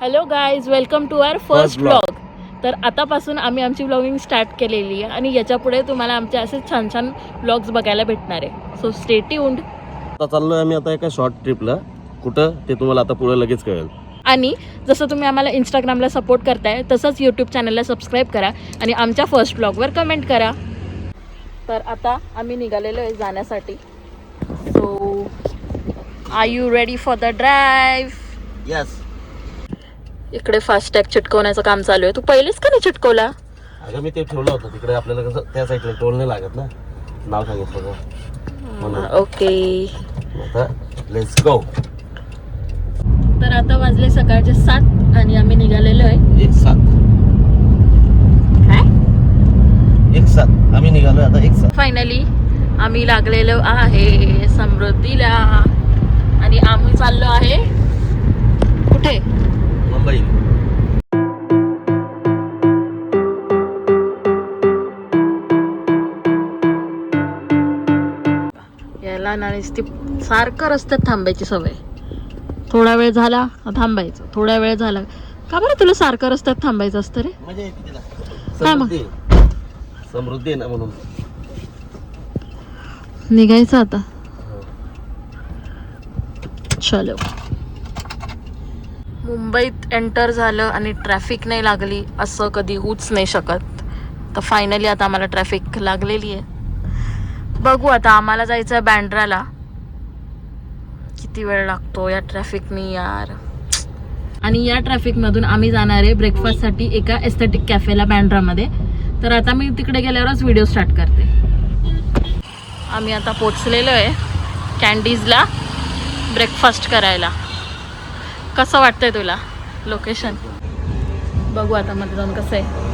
Hello guys, welcome to our first blog. तर आतापासून आम्ही आमची ब्लॉगिंग स्टार्ट केलेली आहे आणि याच्यापुढे तुम्हाला आमचे असे छान छान ब्लॉग्स बघायला भेटणार आहे. So stay tuned. आता चाललोय आम्ही आता एका शॉर्ट ट्रिपला. कुठं ते तुम्हाला आता पुढे लगेच कळेल. आणि जसं तुम्ही आम्हाला इंस्टाग्रामला सपोर्ट करताय तसंच यूट्यूब चॅनलला सबस्क्राईब करा आणि आमच्या फर्स्ट ब्लॉगवर कमेंट करा. तर आता आम्ही निघालेलो आहे जाण्यासाठी. So are you ready for the drive? Yes. इकडे फास्टॅग चिटकवण्याचं काम चालू आहे. तू पहिलेच का नाही चिटकवला? अगं मी ते ठेवलं होतं तिकडे, आपल्याला कसं त्या साईडला टोल नाही लागत ना. नाव सांगितलं का? ओके. आता लेट्स गो. तर आता वाजले सकाळचे 7 आणि आम्ही निघालेलो आहे. 1:07. काय 1:07 आम्ही निघालोय आता 1:07. फायनली आम्ही लागलेलो आहे समृद्धीला आणि आम्ही चाललो आहे कुठे? मुंबई. याला ना ती सारखं रस्त्यात थांबायची सवय. थोडा वेळ झाला थांबायचं, थोडा वेळ झाला. का बरं तुला सारखं रस्त्यात थांबायचं असतं रे? म्हणजे काय मग? समृद्धी ना म्हणून निघायचं आता. चलो. मुंबईत एंटर झालं आणि ट्रॅफिक नाही लागली असं कधी होऊच नाही शकत. तर फायनली आता आम्हाला ट्रॅफिक लागलेली आहे. बघू आता, आम्हाला जायचं आहे बँड्राला. किती वेळ लागतो या ट्रॅफिकनी यार. आणि या ट्रॅफिकमधून आम्ही जाणार आहे ब्रेकफास्टसाठी एका एस्थेटिक कॅफेला बँड्रामध्ये. तर आता मी तिकडे गेल्यावरच व्हिडिओ स्टार्ट करते. आम्ही आता पोचलेलो आहे कॅन्डीजला ब्रेकफास्ट करायला. कसं वाटतंय तुला लोकेशन? बघू आता मध्ये जाऊन कसं आहे.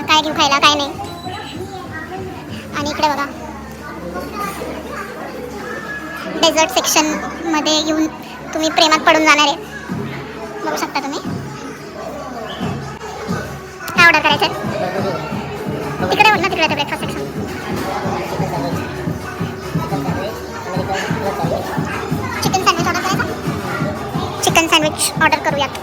काय घेऊ खायला काय नाही. आणि इकडे बघा डेझर्ट सेक्शन मध्ये येऊन तुम्ही प्रेमात पडून जाणार आहे. बघू शकता तुम्ही. काय ऑर्डर करायचं आहे? तिकडे ना, तिकडे breakfast section. Chicken sandwich order करायचं. चिकन सँडविच ऑर्डर करूयात.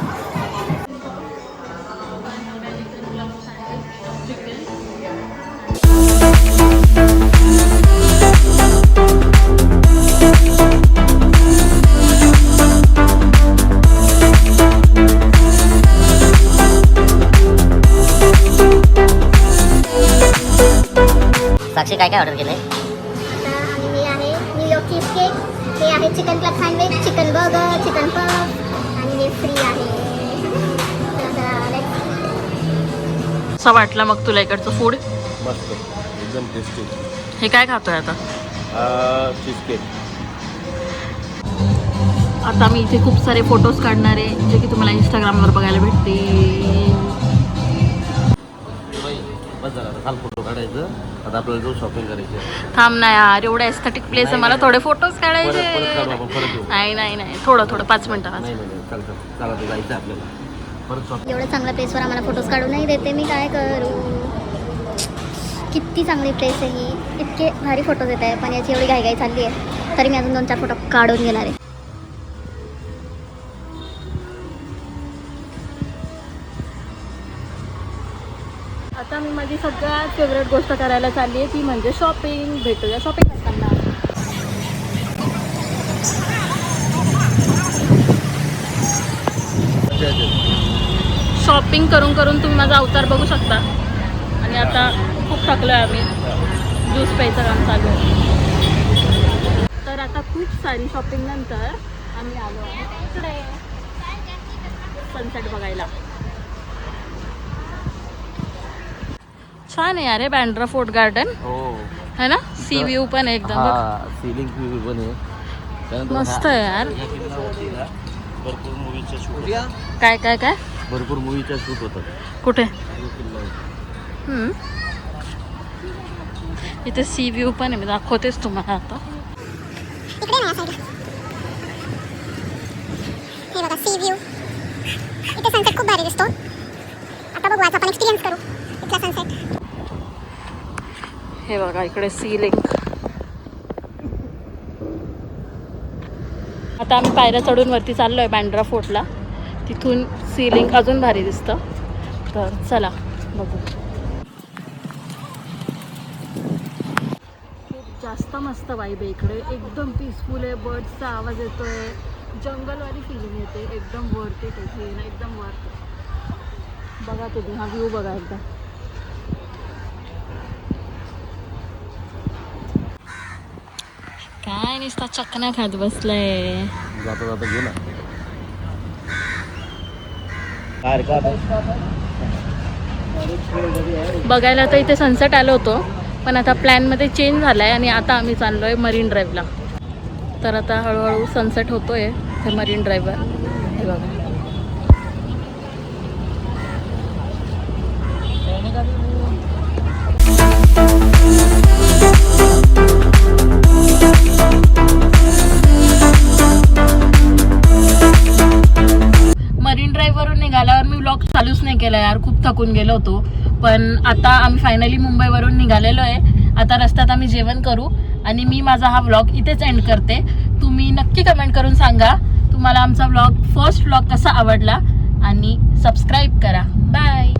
साक्षी काय काय ऑर्डर केलंय? आता आम्ही हे आहे न्यूयॉर्क चीज केक, हे आहे chicken club sandwich, chicken burger, chicken puff आणि हे फ्री आहे. असं वाटलं मग तुला इकडचं फूड? मस्त, एकदम टेस्टी. हे काय खातोय आता? Cheese cake. आता मी इथे खूप सारे फोटोज काढणार आहे जे की तुम्हाला इंस्टाग्रामवर बघायला भेटतील. बस झालं, आता काल फोटो काढायचं. आता आपल्याला जाऊ शॉपिंग करायची. थांब ना यार, एवढा एस्थेटिक प्लेस आहे, मला थोडे फोटोज काढायचे. परत काढू आपण, परत येऊ. नाही थोडं 5 मिनिटं. नाही चल चला ते जायचं आपल्याला परत शॉपिंग. एवढं चांगल्या प्लेसवर आम्हाला फोटोज काढू नाही देते. मी काय करू? किती चांगली प्लेस आहे ही. इतके भारी फोटोज येत आहे, पण याची एवढी घाईघाई चालली आहे तरी मी अजून 2-4 फोटो काढून घेणार आहे. आता मी माझी सगळ्यात फेवरेट गोष्ट करायला चालली आहे ती म्हणजे शॉपिंग. भेटूया शॉपिंग करताना. शॉपिंग करून करून तुम्ही माझा अवतार बघू शकता. आणि आता खूप थकलो आहे आम्ही. ज्यूस प्यायचं काम चालू आहे. तर आता खूप सारी शॉपिंग नंतर आम्ही आलो आहे इकडे सनसेट बघायला. छान आहे यार हे बँड्रा फोर्ट गार्डन. हो है ना? सी व्ह्यू पण एकदम सीलिंग व्ह्यू पण आहे. मस्त आहे यार. भरपूर मूवीचे शूट काय काय काय भरपूर मूवीचे शूट होतात. कुठे? इथे सी व्ह्यू पण आहे, मी दाखवतेच तुम्हाला आता. इकडे नाही साईडला. हे बघा सी व्ह्यू. इथे सनसेट खूप भारी दिसतो. आता बघू, आज आपण एक्सपिरियन्स करू इथला सनसेट. हे बघा इकडे सी लिंक. आता आम्ही पायऱ्या चढून वरती चाललो आहे बँड्रा फोर्टला. तिथून सी लिंक अजून भारी दिसतं. तर चला बघू. खूप जास्त मस्त वाईब आहे इकडे, एकदम पीसफुल आहे. बर्ड्सचा आवाज येतोय, जंगलवाली फिलिंग येते. एकदम वर्थ इट आहे ना, एकदम वर्थ. बघा तुम्ही हा व्ह्यू बघा एकदा. काय नुसता चकना खात बसलाय. जाता जाता गेला. बघायला तर इथे सनसेट आलो होतो, पण आता प्लॅनमध्ये चेंज झाला आहे आणि आता आम्ही चाललो आहे मरीन ड्राईव्हला. तर आता हळूहळू सनसेट होतो आहे ते मरीन ड्राईव्हवर. हे बघा. मरीन ड्राईव्हवरून निघाल्यावर मी व्लॉग चालूच नाही केला यार, खूप थकून गेलो होतो. पण आता आम्ही फायनली मुंबईवरून निघालेलो आहे. आता रस्त्यात आम्ही जेवण करू आणि मी माझा हा व्लॉग इथेच एंड करते. तुम्ही नक्की कमेंट करून सांगा तुम्हाला आमचा व्लॉग, फर्स्ट व्लॉग कसा आवडला आणि सबस्क्राईब करा. बाय.